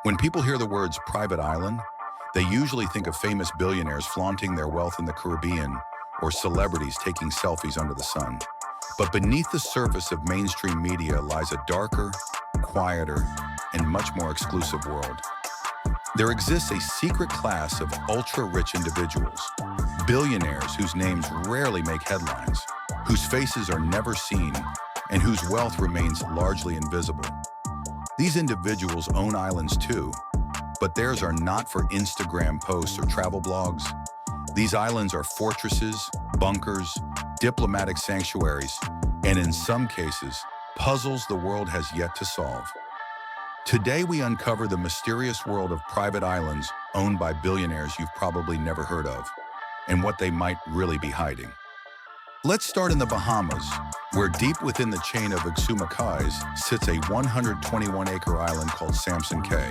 When people hear the words private island, they usually think of famous billionaires flaunting their wealth in the Caribbean or celebrities taking selfies under the sun. But beneath the surface of mainstream media lies a darker, quieter, and much more exclusive world. There exists a secret class of ultra-rich individuals, billionaires whose names rarely make headlines, whose faces are never seen, and whose wealth remains largely invisible. These individuals own islands too, but theirs are not for Instagram posts or travel blogs. These islands are fortresses, bunkers, diplomatic sanctuaries, and in some cases, puzzles the world has yet to solve. Today, we uncover the mysterious world of private islands owned by billionaires you've probably never heard of, and what they might really be hiding. Let's start in the Bahamas, where deep within the chain of Exumacais sits a 121-acre island called Samson Cay.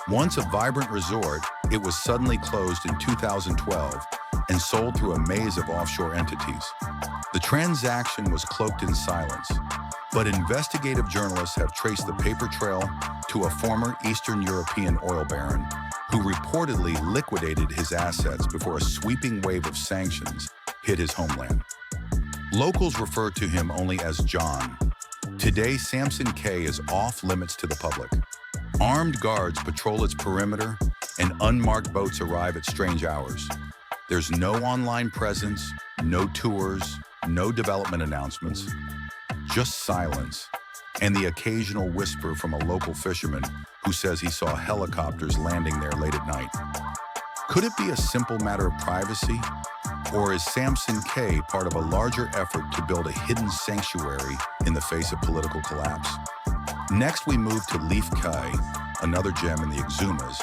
Once a vibrant resort, it was suddenly closed in 2012 and sold through a maze of offshore entities. The transaction was cloaked in silence, but investigative journalists have traced the paper trail to a former Eastern European oil baron who reportedly liquidated his assets before a sweeping wave of sanctions hit his homeland. Locals refer to him only as John. Today, Samson Cay is off limits to the public. Armed guards patrol its perimeter, and unmarked boats arrive at strange hours. There's no online presence, no tours, no development announcements, just silence, and the occasional whisper from a local fisherman who says he saw helicopters landing there late at night. Could it be a simple matter of privacy? Or is Samson Cay part of a larger effort to build a hidden sanctuary in the face of political collapse? Next, we move to Leaf Cay, another gem in the Exumas,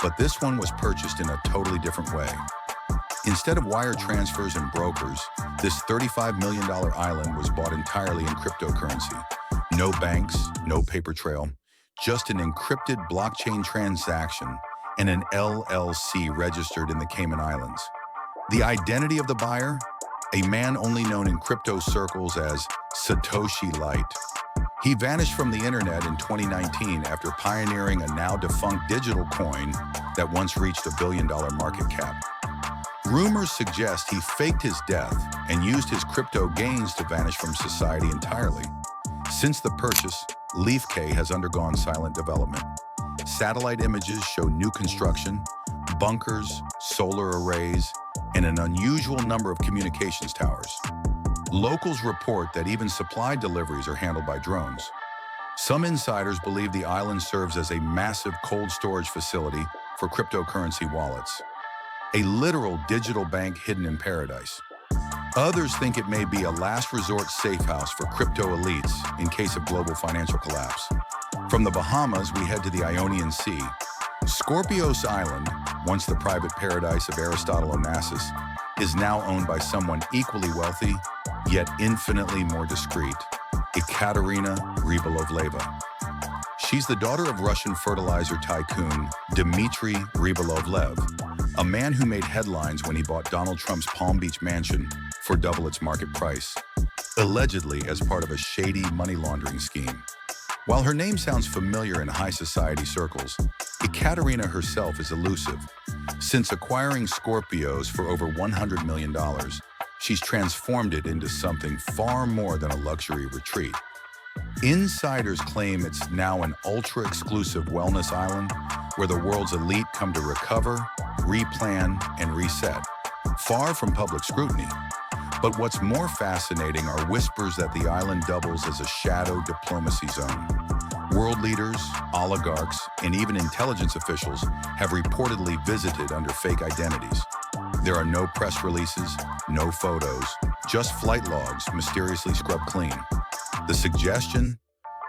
but this one was purchased in a totally different way. Instead of wire transfers and brokers, this $35 million island was bought entirely in cryptocurrency. No banks, no paper trail, just an encrypted blockchain transaction and an LLC registered in the Cayman Islands. The identity of the buyer? A man only known in crypto circles as Satoshi Light. He vanished from the internet in 2019 after pioneering a now-defunct digital coin that once reached $1 billion market cap. Rumors suggest he faked his death and used his crypto gains to vanish from society entirely. Since the purchase, Leaf Cay has undergone silent development. Satellite images show new construction, bunkers, solar arrays, and an unusual number of communications towers. Locals report that even supply deliveries are handled by drones. Some insiders believe the island serves as a massive cold storage facility for cryptocurrency wallets, a literal digital bank hidden in paradise. Others think it may be a last resort safe house for crypto elites in case of global financial collapse. From the Bahamas, we head to the Ionian Sea. Scorpios Island, once the private paradise of Aristotle Onassis, is now owned by someone equally wealthy, yet infinitely more discreet, Ekaterina Rybolovleva. She's the daughter of Russian fertilizer tycoon Dmitry Rybolovlev, a man who made headlines when he bought Donald Trump's Palm Beach mansion for double its market price, allegedly as part of a shady money laundering scheme. While her name sounds familiar in high society circles, Ekaterina herself is elusive. Since acquiring Scorpios for over $100 million, she's transformed it into something far more than a luxury retreat. Insiders claim it's now an ultra-exclusive wellness island where the world's elite come to recover, replan, and reset, far from public scrutiny. But what's more fascinating are whispers that the island doubles as a shadow diplomacy zone. World leaders, oligarchs, and even intelligence officials have reportedly visited under fake identities. There are no press releases, no photos, just flight logs mysteriously scrubbed clean. The suggestion?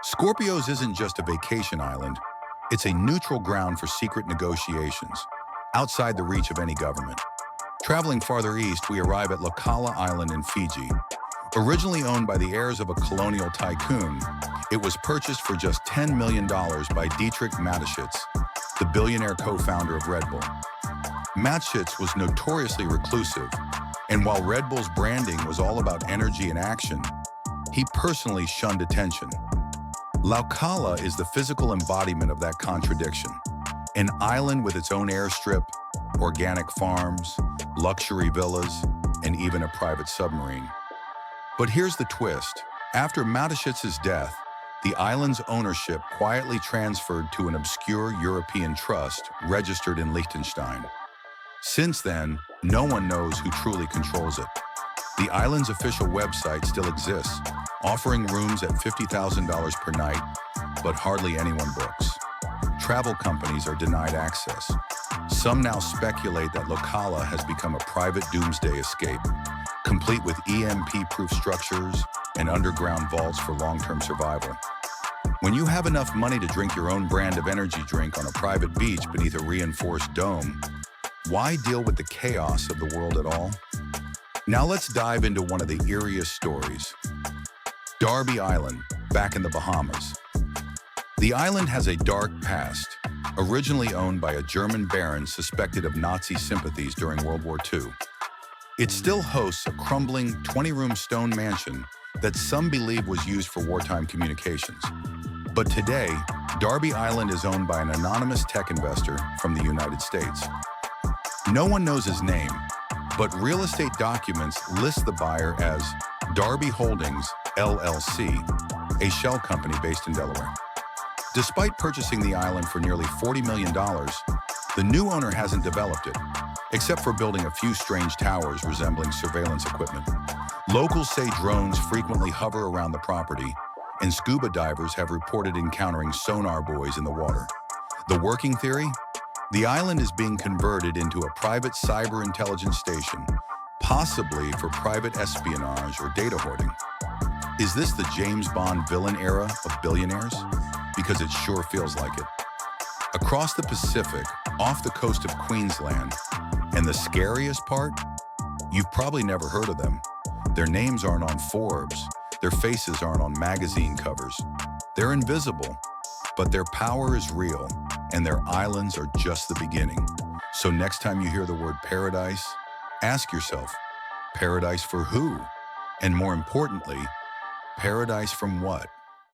Scorpios isn't just a vacation island, it's a neutral ground for secret negotiations, outside the reach of any government. Traveling farther east, we arrive at Lakala Island in Fiji. Originally owned by the heirs of a colonial tycoon, it was purchased for just $10 million by Dietrich Mateschitz, the billionaire co-founder of Red Bull. Mateschitz was notoriously reclusive, and while Red Bull's branding was all about energy and action, he personally shunned attention. Laukala is the physical embodiment of that contradiction. An island with its own airstrip, organic farms, luxury villas, and even a private submarine. But here's the twist. After Matishits's death, the island's ownership quietly transferred to an obscure European trust registered in Liechtenstein. Since then, no one knows who truly controls it. The island's official website still exists, offering rooms at $50,000 per night, but hardly anyone books. Travel companies are denied access. Some now speculate that Laukala has become a private doomsday escape, complete with EMP-proof structures and underground vaults for long-term survival. When you have enough money to drink your own brand of energy drink on a private beach beneath a reinforced dome, why deal with the chaos of the world at all? Now let's dive into one of the eeriest stories. Darby Island, back in the Bahamas. The island has a dark past, originally owned by a German baron suspected of Nazi sympathies during World War II. It still hosts a crumbling 20-room stone mansion that some believe was used for wartime communications. But today, Darby Island is owned by an anonymous tech investor from the United States. No one knows his name, but real estate documents list the buyer as Darby Holdings, LLC, a shell company based in Delaware. Despite purchasing the island for nearly $40 million, the new owner hasn't developed it, except for building a few strange towers resembling surveillance equipment. Locals say drones frequently hover around the property, and scuba divers have reported encountering sonar buoys in the water. The working theory? The island is being converted into a private cyber intelligence station, possibly for private espionage or data hoarding. Is this the James Bond villain era of billionaires? Because it sure feels like it. Across the Pacific, off the coast of Queensland, and the scariest part? You've probably never heard of them. Their names aren't on Forbes. Their faces aren't on magazine covers. They're invisible, but their power is real, and their islands are just the beginning. So next time you hear the word paradise, ask yourself, paradise for who? And more importantly, paradise from what?